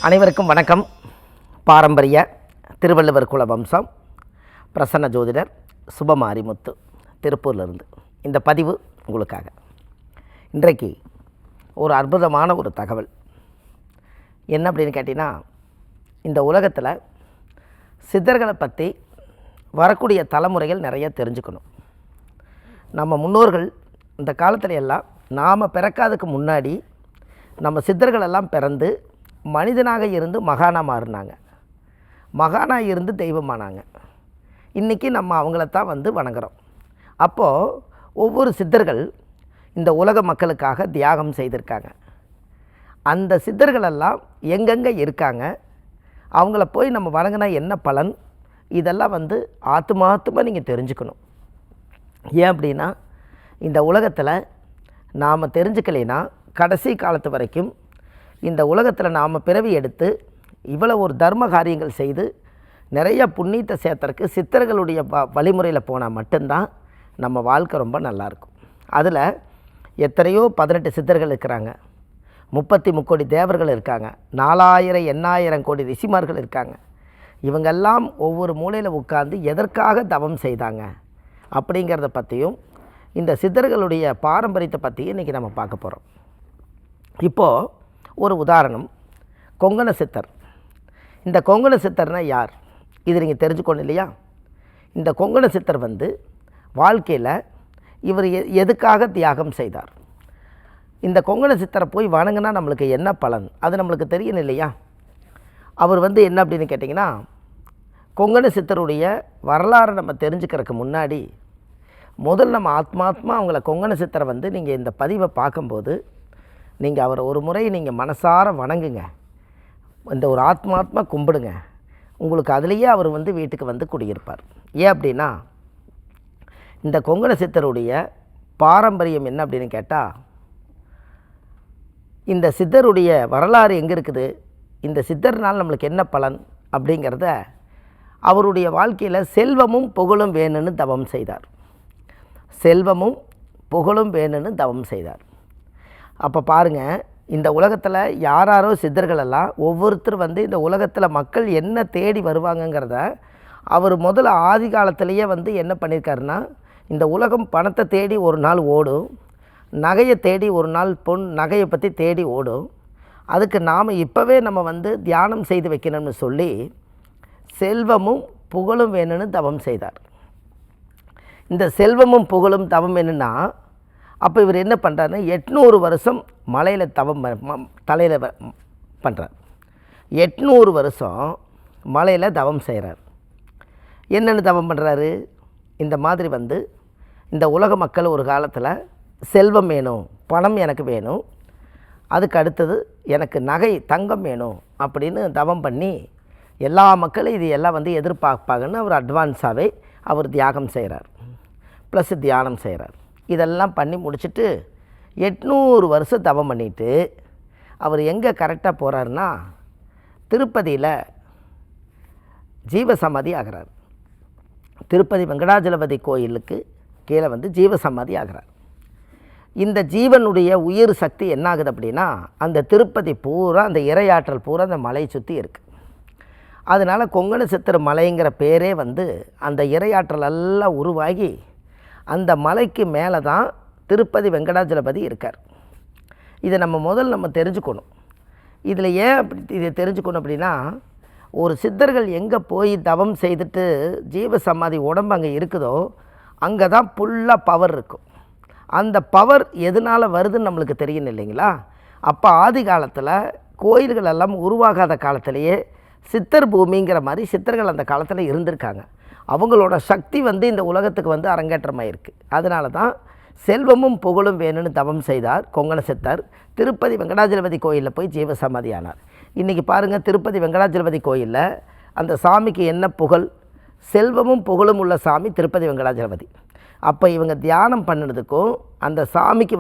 அனைவருக்கும் வணக்கம். பாரம்பரிய திருவள்ளுவர் குல வம்சம் பிரசன்ன ஜோதிடர் சுபமாரிமுத்து திருப்பூர்லேருந்து இந்த பதிவு உங்களுக்காக. இன்றைக்கு ஒரு அற்புதமான ஒரு தகவல் என்ன அப்படின்னு கேட்டிங்கன்னா, இந்த உலகத்தில் சித்தர்களை பற்றி வரக்கூடிய தலைமுறைகள் நிறைய தெரிஞ்சுக்கணும். நம்ம முன்னோர்கள் இந்த காலத்துல எல்லாம் நாம் பிறக்காததுக்கு முன்னாடி நம்ம சித்தர்களெல்லாம் பிறந்து மனிதனாக இருந்து மகானாக மாறினாங்க, மகானாக இருந்து தெய்வமானாங்க. இன்றைக்கி நம்ம அவங்களத்தான் வணங்குறோம். அப்போது ஒவ்வொரு சித்தர்கள் இந்த உலக மக்களுக்காக தியாகம் செய்திருக்காங்க. அந்த சித்தர்களெல்லாம் எங்கெங்கே இருக்காங்க, அவங்கள போய் நம்ம வணங்கினா என்ன பலன், இதெல்லாம் ஆத்மார்த்தமாக நீங்கள் தெரிஞ்சுக்கணும். ஏன் அப்படின்னா, இந்த உலகத்தில் நாம் தெரிஞ்சுக்கலைன்னா கடைசி காலத்து வரைக்கும் இந்த உலகத்தில் நாம் பிறவி எடுத்து இவ்வளோ ஒரு தர்ம காரியங்கள் செய்து நிறைய புண்ணியத்தை சேர்த்தறக்கு சித்தர்களுடைய வழிமுறையில் போனால் மட்டும்தான் நம்ம வாழ்க்கை ரொம்ப நல்லாயிருக்கும். அதில் எத்தனையோ 18 சித்தர்கள் இருக்கிறாங்க, 33 கோடி தேவர்கள் இருக்காங்க, 4000 8000 கோடி ரிஷிமார்கள் இருக்காங்க. இவங்கெல்லாம் ஒவ்வொரு மூலையில் உட்கார்ந்து எதற்காக தவம் செய்தாங்க அப்படிங்கிறத பற்றியும் இந்த சித்தர்களுடைய பாரம்பரியத்தை பற்றியும் இன்றைக்கி நம்ம பார்க்க போகிறோம். இப்போது ஒரு உதாரணம், கொங்கண சித்தர். இந்த கொங்கண சித்தர்னால் யார், இது நீங்கள் தெரிஞ்சுக்கணும் இல்லையா? இந்த கொங்கண சித்தர் வாழ்க்கையில் இவர் எதுக்காக தியாகம் செய்தார், இந்த கொங்கண சித்தரை போய் வணங்கினா நம்மளுக்கு என்ன பலன், அது நம்மளுக்கு தெரியணும் இல்லையா? அவர் என்ன அப்படின்னு கேட்டிங்கன்னா, கொங்கண சித்தருடைய வரலாறு நம்ம தெரிஞ்சுக்கிறதுக்கு முன்னாடி முதல் நம்ம ஆத்மாத்மா அவங்கள கொங்கண சித்தரை நீங்கள் இந்த பதிவை பார்க்கும்போது நீங்கள் அவரை ஒரு முறை நீங்கள் மனசார வணங்குங்க, இந்த ஒரு ஆத்மாத்மா கும்பிடுங்க. உங்களுக்கு அதுலேயே அவர் வீட்டுக்கு குடியிருப்பார். ஏன் அப்படின்னா, இந்த கொங்கண சித்தருடைய பாரம்பரியம் என்ன அப்படின்னு கேட்டால், இந்த சித்தருடைய வரலாறு எங்கே இருக்குது, இந்த சித்தர்னால் நம்மளுக்கு என்ன பலன் அப்படிங்கிறத அவருடைய வாழ்க்கையில் செல்வமும் புகழும் வேணும்னு தவம் செய்தார். செல்வமும் புகழும் வேணும்னு தவம் செய்தார். அப்போ பாருங்கள், இந்த உலகத்தில் யாராரோ சித்தர்களெல்லாம் ஒவ்வொருத்தர் இந்த உலகத்தில் மக்கள் என்ன தேடி வருவாங்கங்கிறத அவர் முதல்ல ஆதி காலத்திலேயே என்ன பண்ணியிருக்காருன்னா, இந்த உலகம் பணத்தை தேடி ஒரு நாள் ஓடும், நகையை தேடி ஒரு நாள் நகையை பற்றி தேடி ஓடும். அதுக்கு நாம் இப்போவே நம்ம தியானம் செய்து வைக்கணும்னு சொல்லி செல்வமும் புகழும் வேணும்னு தவம் செய்தார். இந்த செல்வமும் புகழும் தவம் என்னென்னா, அப்போ இவர் என்ன பண்ணுறாருன்னா 800 வருஷம் மலையில் தவம் தலையில் பண்ணுறார். 800 வருஷம் மலையில் தவம் செய்கிறார். என்னென்னு தவம் பண்ணுறாரு, இந்த மாதிரி இந்த உலக மக்கள் ஒரு காலத்தில் செல்வம் வேணும், பணம் எனக்கு வேணும், அதுக்கு அடுத்தது எனக்கு நகை தங்கம் வேணும் அப்படின்னு தவம் பண்ணி எல்லா மக்களும் இது எல்லாம் எதிர்பார்ப்பாங்கன்னு அவர் அட்வான்ஸாகவே அவர் தியாகம் செய்கிறார், ப்ளஸ் தியானம் செய்கிறார். இதெல்லாம் பண்ணி முடிச்சுட்டு 800 வருஷம் தவம் பண்ணிவிட்டு அவர் எங்கே கரெக்டாக போகிறாருன்னா, திருப்பதியில் ஜீவசமாதி ஆகிறார். திருப்பதி வெங்கடாஜலபதி கோயிலுக்கு கீழே ஜீவசமாதி ஆகிறார். இந்த ஜீவனுடைய உயிர் சக்தி என்ன ஆகுது அப்படின்னா, அந்த திருப்பதி பூரா அந்த இறையாற்றல் பூரா அந்த மலையை சுற்றி இருக்குது. அதனால் கொங்கண சித்தர் மலைங்கிற பேரே அந்த இறையாற்றல் எல்லாம் உருவாகி அந்த மலைக்கு மேலே தான் திருப்பதி வெங்கடாஜலபதி இருக்கார். இதை நம்ம தெரிஞ்சுக்கணும். இதில் ஏன் இதை தெரிஞ்சுக்கணும் அப்படின்னா, ஒரு சித்தர்கள் எங்கே போய் தவம் செய்துட்டு ஜீவசமாதி உடம்பு அங்கே இருக்குதோ அங்கே தான் ஃபுல்லாக பவர் இருக்கும். அந்த பவர் எதனால் வருதுன்னு நம்மளுக்கு தெரியணும் இல்லைங்களா? அப்போ ஆதி காலத்தில் கோயில்கள் எல்லாம் உருவாகாத காலத்திலேயே சித்தர் பூமிங்கிற மாதிரி சித்தர்கள் அந்த காலத்தில் இருந்திருக்காங்க. அவங்களோட சக்தி இந்த உலகத்துக்கு அரங்கேற்றமாயிருக்கு. அதனால தான் செல்வமும் புகழும் வேணும்னு தவம் செய்தார் கொங்கண சித்தர். திருப்பதி வெங்கடாஜலபதி கோயிலில் போய் ஜீவசமாதி ஆனார். இன்றைக்கி பாருங்கள், திருப்பதி வெங்கடாஜலபதி கோயிலில் அந்த சாமிக்கு என்ன புகழ், செல்வமும் புகழும் உள்ள சாமி திருப்பதி வெங்கடாஜலபதி. அப்போ இவங்க தியானம் பண்ணினதுக்கும் அந்த சாமிக்கு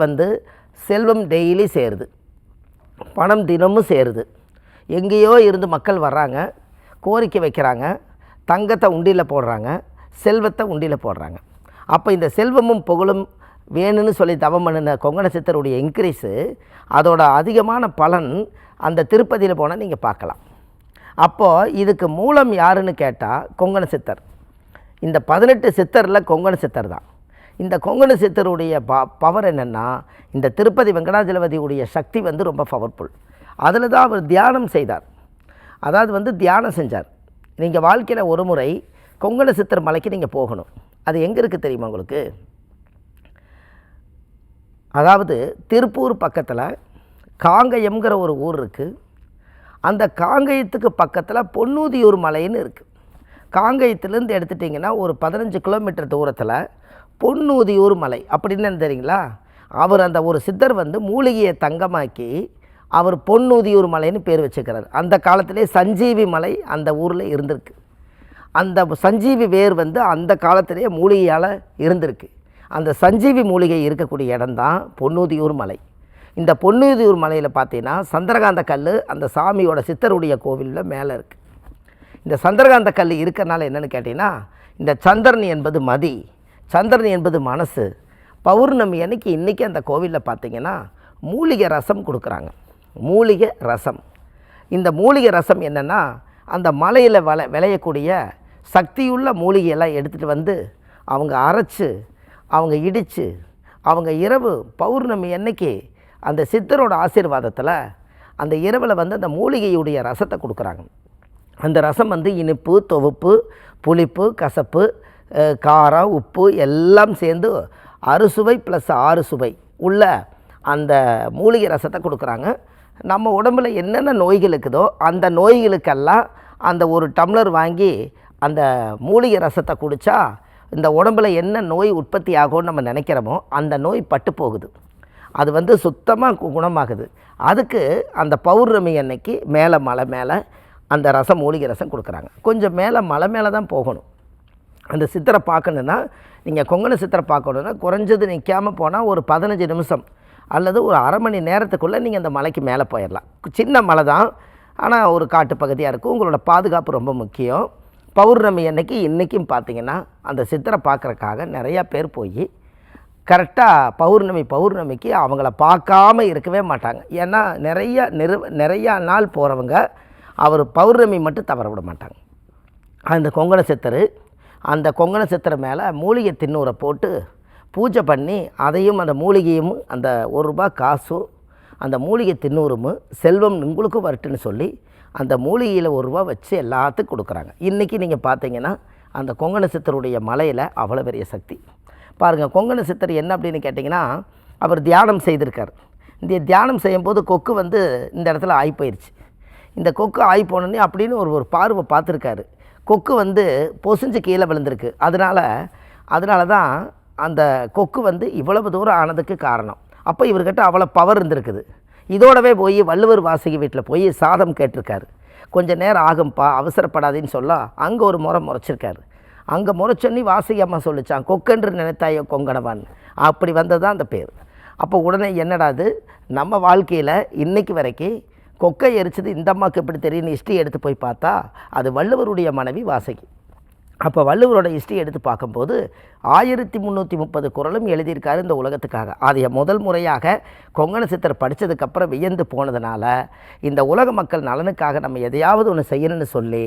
செல்வம் டெய்லி சேருது, பணம் தினமும் சேருது. எங்கேயோ இருந்து மக்கள் வர்றாங்க, கோரிக்கை வைக்கிறாங்க, தங்கத்தை உண்டியில் போடுறாங்க, செல்வத்தை உண்டியில் போடுறாங்க. அப்போ இந்த செல்வமும் புகழும் வேணும்னு சொல்லி தவம் பண்ணின கொங்கண சித்தருடைய இன்க்ரீஸு அதோட அதிகமான பலன் அந்த திருப்பதியில் போனால் நீங்கள் பார்க்கலாம். அப்போது இதுக்கு மூலம் யாருன்னு கேட்டால் கொங்கண சித்தர். இந்த 18 சித்தரில் கொங்கண சித்தர் தான். இந்த கொங்கண சித்தருடைய பவர் என்னென்னா, இந்த திருப்பதி வெங்கடாஜலபதியுடைய சக்தி வந்து ரொம்ப பவர்ஃபுல். அதில் தான் அவர் தியானம் செய்தார். அதாவது தியானம் செஞ்சார். நீங்கள் வாழ்க்கையில் ஒரு முறை கொங்கண சித்தர் மலைக்கு நீங்கள் போகணும். அது எங்கே இருக்குது தெரியுமா உங்களுக்கு? அதாவது திருப்பூர் பக்கத்தில் காங்கயம்ங்கிற ஒரு ஊர் இருக்குது. அந்த காங்கயத்துக்கு பக்கத்தில் பொன்னூதியூர் மலைன்னு இருக்குது. காங்கயத்துலேருந்து எடுத்துட்டிங்கன்னா ஒரு 15 கிலோமீட்டர் தூரத்தில் பொன்னூதியூர் மலை அப்படின்னு என்ன தெரியுங்களா? அவர் அந்த ஒரு சித்தர் மூலிகையை தங்கமாக்கி அவர் பொன்னூதியூர் மலைன்னு பேர் வச்சுக்கிறார். அந்த காலத்திலே சஞ்சீவி மலை அந்த ஊரில் இருந்திருக்கு. அந்த சஞ்சீவி வேர் அந்த காலத்திலே மூலிகையால் இருந்திருக்கு. அந்த சஞ்சீவி மூலிகை இருக்கக்கூடிய இடம்தான் பொன்னூதியூர் மலை. இந்த பொன்னூதியூர் மலையில் பார்த்தீங்கன்னா சந்திரகாந்த கல் அந்த சாமியோட சித்தருடைய கோவிலில் மேலே இருக்குது. இந்த சந்திரகாந்த கல் இருக்கிறனால என்னென்னு கேட்டிங்கன்னா, இந்த சந்திரன் என்பது மதி, சந்திரன் என்பது மனசு. பௌர்ணமி அன்னைக்கு இன்றைக்கி அந்த கோவிலில் பார்த்திங்கன்னா மூலிகை ரசம் கொடுக்குறாங்க. மூலிகை ரசம். இந்த மூலிகை ரசம் என்னென்னா, அந்த மலையில் விளையக்கூடிய சக்தியுள்ள மூலிகையெல்லாம் எடுத்துகிட்டு அவங்க அரைச்சி அவங்க இடித்து அவங்க இரவு பௌர்ணமி அன்னைக்கு அந்த சித்தரோட ஆசீர்வாதத்தில் அந்த இரவில் அந்த மூலிகையுடைய ரசத்தை கொடுக்குறாங்க. அந்த ரசம் இனிப்பு, துவப்பு, புளிப்பு, கசப்பு, காரம், உப்பு எல்லாம் சேர்ந்து அறுசுவை ப்ளஸ் 6 சுவை உள்ள அந்த மூலிகை ரசத்தை கொடுக்குறாங்க. நம்ம உடம்பில் என்னென்ன நோய்கள் இருக்குதோ அந்த நோய்களுக்கெல்லாம் அந்த ஒரு டம்ளர் வாங்கி அந்த மூலிகை ரசத்தை குடித்தா இந்த உடம்பில் என்ன நோய் உற்பத்தி ஆகும்னு நம்ம நினைக்கிறோமோ அந்த நோய் பட்டு போகுது. அது சுத்தமாக குணமாகுது. அதுக்கு அந்த பௌர்ணமி அன்னைக்கு மேலே மலை மேலே அந்த ரசம் மூலிகை ரசம் கொடுக்குறாங்க. கொஞ்சம் மேலே மலை மேலே தான் போகணும். அந்த சித்தரை பார்க்கணுன்னா, நீங்கள் கொங்கண சித்தரை பார்க்கணுன்னா குறைஞ்சது நிற்காமல் போனால் ஒரு 15 நிமிஷம் அல்லது ஒரு அரை மணி நேரத்துக்குள்ளே நீங்கள் அந்த மலைக்கு மேலே போயிடலாம். சின்ன மலை தான், ஆனால் ஒரு காட்டு பகுதியாக இருக்கும். உங்களோட பாதுகாப்பு ரொம்ப முக்கியம். பௌர்ணமி அன்னைக்கு இன்றைக்கும் பார்த்திங்கன்னா அந்த சித்தரை பார்க்குறக்காக நிறையா பேர் போய் கரெக்டாக பௌர்ணமிக்கு அவங்கள பார்க்காம இருக்கவே மாட்டாங்க. ஏன்னா நிறையா நாள் போகிறவங்க அவர் பௌர்ணமி மட்டும் தவற விட மாட்டாங்க. அந்த கொங்கண சித்தர் அந்த கொங்கண சித்தரை மேலே மூலிகை திண்ணூரை போட்டு பூஜை பண்ணி அதையும் அந்த மூலிகையும் அந்த ₹1 காசும் அந்த மூலிகை திண்ணூரும் செல்வம் உங்களுக்கும் வரட்டுன்னு சொல்லி அந்த மூலிகையில் ₹1 வச்சு எல்லாத்துக்கும் கொடுக்குறாங்க. இன்றைக்கி நீங்கள் பார்த்தீங்கன்னா அந்த கொங்கண சித்தருடைய மலையில் அவ்வளோ பெரிய சக்தி பாருங்கள். கொங்கண சித்தர் என்ன அப்படின்னு கேட்டிங்கன்னா, அவர் தியானம் செய்திருக்கார். இந்த தியானம் செய்யும்போது கொக்கு இந்த இடத்துல ஆகி போயிடுச்சு. இந்த கொக்கு ஆகி போனோன்னே அப்படின்னு ஒரு பார்வை பார்த்துருக்காரு. கொக்கு பொசிஞ்சு கீழே விழுந்திருக்கு. அதனால தான் அந்த கொக்கு இவ்வளவு தூரம் ஆனதுக்கு காரணம். அப்போ இவர்கிட்ட அவ்வளோ பவர் இருந்திருக்குது. இதோடவே போய் வள்ளுவர் வாசகி வீட்டில் போய் சாதம் கேட்டிருக்காரு. கொஞ்சம் நேரம் ஆகும்ப்பா, அவசரப்படாதேன்னு சொல்ல அங்கே ஒரு முறைச்சிருக்காரு. அங்கே முறைச்சொன்னி வாசகி அம்மா சொல்லிச்சான், கொக்கென்று நினைத்தாயோ கொங்கணவான். அப்படி வந்தது தான் அந்த பேர். அப்போ உடனே என்னடாது, நம்ம வாழ்க்கையில் இன்றைக்கு வரைக்கும் கொக்கை எரிச்சது இந்த அம்மாவுக்கு எப்படி தெரியும் ஹிஸ்ட்ரி எடுத்து போய் பார்த்தா அது வள்ளுவருடைய மனைவி வாசகி. அப்போ வள்ளுவரோட ஹிஸ்ட்ரி எடுத்து பார்க்கும்போது 1330 குறளும் எழுதியிருக்காரு இந்த உலகத்துக்காக. அதை முதல் முறையாக கொங்கண சித்தர் படித்ததுக்கப்புறம் வியந்து போனதுனால இந்த உலக மக்கள் நலனுக்காக நம்ம எதையாவது ஒன்று செய்யணும்னு சொல்லி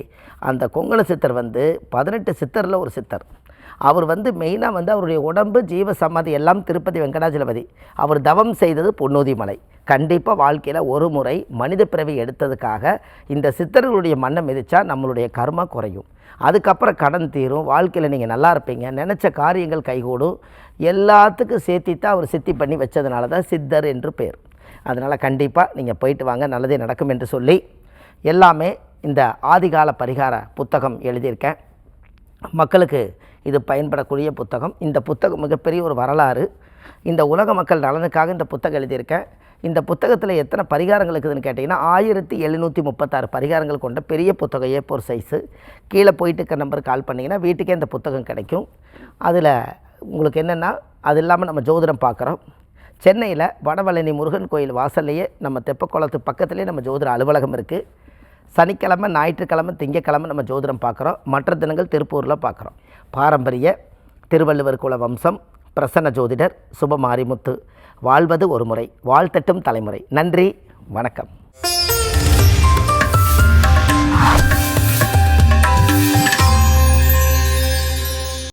அந்த கொங்கண சித்தர் 18 சித்தரில் ஒரு சித்தர். அவர் மெயினாக அவருடைய உடம்பு ஜீவ சமாதி எல்லாம் திருப்பதி வெங்கடாஜலபதி. அவர் தவம் செய்தது பொன்னூதி மலை. கண்டிப்பாக வாழ்க்கையில் ஒரு முறை மனித பிறவி எடுத்ததுக்காக இந்த சித்தர்களுடைய மண்ணை மிதித்தா நம்மளுடைய கர்மா குறையும். அதுக்கப்புறம் கடன் தீரும், வாழ்க்கையில் நீங்கள் நல்லா இருப்பீங்க, நினச்ச காரியங்கள் கைகூடும். எல்லாத்துக்கும் சேர்த்தித்தான் அவர் சித்தி பண்ணி வச்சதுனால தான் சித்தர் என்று பேர். அதனால் கண்டிப்பாக நீங்கள் போயிட்டு வாங்க, நல்லதே நடக்கும் என்று சொல்லி எல்லாமே இந்த ஆதிகால பரிகார புத்தகம் எழுதியிருக்கேன். மக்களுக்கு இது பயன்படக்கூடிய புத்தகம். இந்த புத்தகம் மிகப்பெரிய ஒரு வரலாறு. இந்த உலக மக்கள் நலனுக்காக இந்த புத்தகம் எழுதியிருக்கேன். இந்த புத்தகத்தில் எத்தனை பரிகாரங்கள் இருக்குதுன்னு கேட்டிங்கன்னா 1736 பரிகாரங்கள் கொண்ட பெரிய புத்தகம் A4 சைஸு. கீழே போயிட்டு இருக்க நம்பருக்கு கால் பண்ணிங்கன்னா வீட்டுக்கே இந்த புத்தகம் கிடைக்கும். அதில் உங்களுக்கு என்னென்னா, அது இல்லாமல் நம்ம ஜோதிடம் பார்க்குறோம். சென்னையில் வடபழனி முருகன் கோயில் வாசல்லையே நம்ம தெப்பக்குளத்து பக்கத்துலேயே நம்ம ஜோதிட அலுவலகம் இருக்குது. சனிக்கிழமை, ஞாயிற்றுக்கிழமை, திங்கக்கிழமை நம்ம ஜோதிடம் பார்க்குறோம். மற்ற தினங்கள் திருப்பூரில் பார்க்குறோம். பாரம்பரிய திருவள்ளுவர் குல வம்சம் பிரசன்ன ஜோதிடர் சுபமாரிமுத்து. வாழ்வது ஒரு முறை, வாழ்த்தட்டும் தலைமுறை. நன்றி, வணக்கம்.